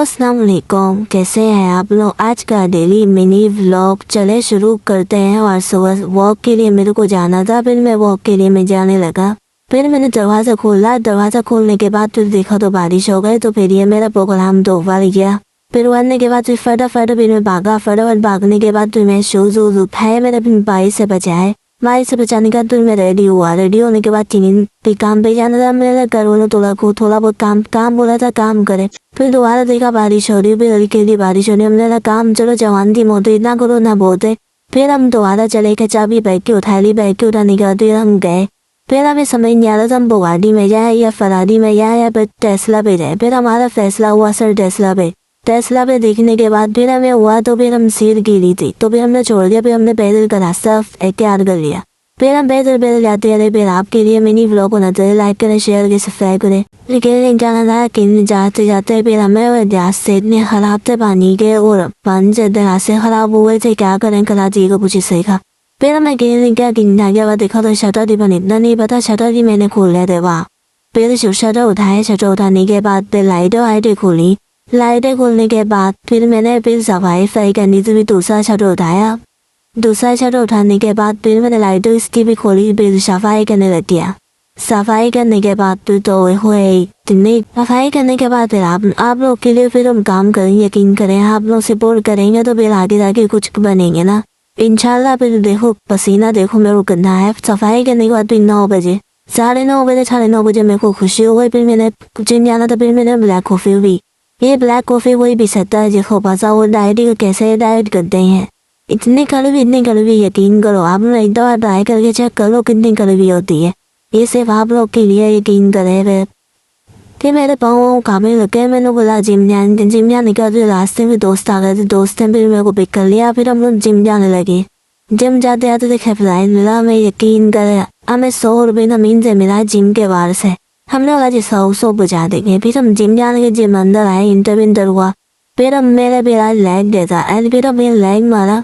अस्सलाम वालेकुम, कैसे हैं आप लोग। आज का डेली मिनी व्लॉग चले शुरू करते हैं। और सुबह वॉक के लिए मेरे को जाना था, फिर मैं वॉक के लिए मैं जाने लगा। फिर मैंने दरवाज़ा खोला, दरवाज़ा खोलने के बाद फिर देखा तो बारिश हो गई। तो फिर ये मेरा प्रोग्राम तो उबल गया। फिर उबलने के बाद फिर फटाफट फिर मैं भागा। फटाफट भागने के बाद फिर मैं शूज़ वूज़ उठाए, मैंने अपनी बाइक से बचाए। बाइक से बचाने के बाद फिर मैं रेडी हुआ। रेडी होने के बाद भी काम पे जाना था। मेरे घर वालों थोड़ा बहुत काम बोला था, काम करे। फिर दोबारा देखा बारिश हो रही, फिर हल्की हल्की बारिश हो रही। हमने लगा काम चलो जवान थी मोटे इतना करो ना बोलते। फिर हम दोबारा चले गए, चाबी बैग के उठा ली। बैग के उठाने के बाद फिर हम गए। फिर हमें समझ नहीं आ रहा था हम बुगाटी में जाए या फरारी में जाए या फिर टेस्ला पे जाए। फिर हमारा फैसला हुआ सर टेस्ला पे देखने के बाद फिर हमें हुआ तो फिर हम सीट गिरी थी तो फिर हमने छोड़ दिया। फिर हमने पैदल का रास्ता इख्तियार कर लिया। फिर हम पैदल जाते रहे। फिर आपके लिए मिनी व्लॉग को नजर लाइक करें, शेयर करें, सब्सक्राइब करें। लेकिन जाना था कि जाते जाते फिर हमें रास्ते इतने खराब थे पानी के, और पानी से रास्ते खराब हुए थे। क्या करें, कराची को कुछ सीखा। फिर हमें क्या गया देखा तो शटर थी, पर इतना नहीं पता शटर ही मैंने खोल लिया थे वहाँ। फिर शटर उठाए, शटर उठाने के बाद फिर लाइटें खोली। लाइटें खोलने के बाद फिर मैंने फिर सफाई करनी थी। दूसरा शटर उठाया। दूसरा शटर उठाने के बाद फिर मैंने लाइटें इसकी भी खोली। फिर सफाई करने लग गया। सफाई करने के बाद फिर तो सफाई करने के बाद फिर आप लोग के लिए फिर हम काम करेंगे। यकीन करें आप लोग सपोर्ट करेंगे तो फिर आगे जाके कुछ बनेंगे ना इंशाल्लाह। फिर देखो पसीना देखो मेरे को कितना है। सफाई करने के बाद फिर 9 बजे 9:30 मेरे को खुशी हो गई। फिर मैंने जिम जाना था। फिर मैंने ब्लैक कॉफ़ी भी, ये ब्लैक कॉफ़ी वही भी सकता है जिसको पता वो डाइट कैसे डाइट करते हैं। इतनी कड़वी यकीन करो आप लोग एक दफा ट्राई करके चेक करो कितनी कड़वी होती है। ये सिर्फ आप लोग के लिए यकीन करे। फिर मेरे पाँव कामने लगे। मैंने बोला जिम जाने का रास्ते में दोस्त आ गए थे। दोस्त ने फिर मेरे को पिक कर लिया। फिर हम लोग जिम जाने लगे। जिम जाते आते थे फ्लाइट मिला। मैं यकीन करे हमें 100 रुपये ज़मीन से मिला जिम के बाहर से। हमने बोला जी 100 बचा देंगे। फिर हम जिम जाने के जिम अंदर आए, इंटर हुआ। फिर हम मेरा लेग देता एंड फिर हमने लेग मारा।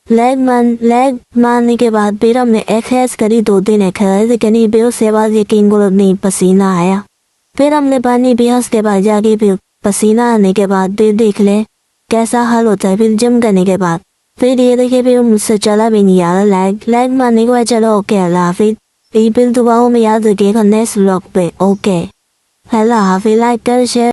लेग मारने के बाद फिर हमने एक्सरसाइज करी, 2-3 एक्सरसाइज करी। फिर उसके बाद यकीन करो नहीं पसीना आया। फिर हमने पानी पिया। उसके बाद जाके फिर पसीना आने के बाद फिर देख ले कैसा हाल होता है। फिर जिम करने के बाद फिर ये देखिए फिर मुझसे चला भी नहीं आ रहा। लेग मारने के बाद चलो ओके अल्लाह हाफिज। फिर दुआओं में याद रखिएगा नेक्स्ट व्लॉग पे। ओके अल्लाह हाफिज। लाइक कर शेयर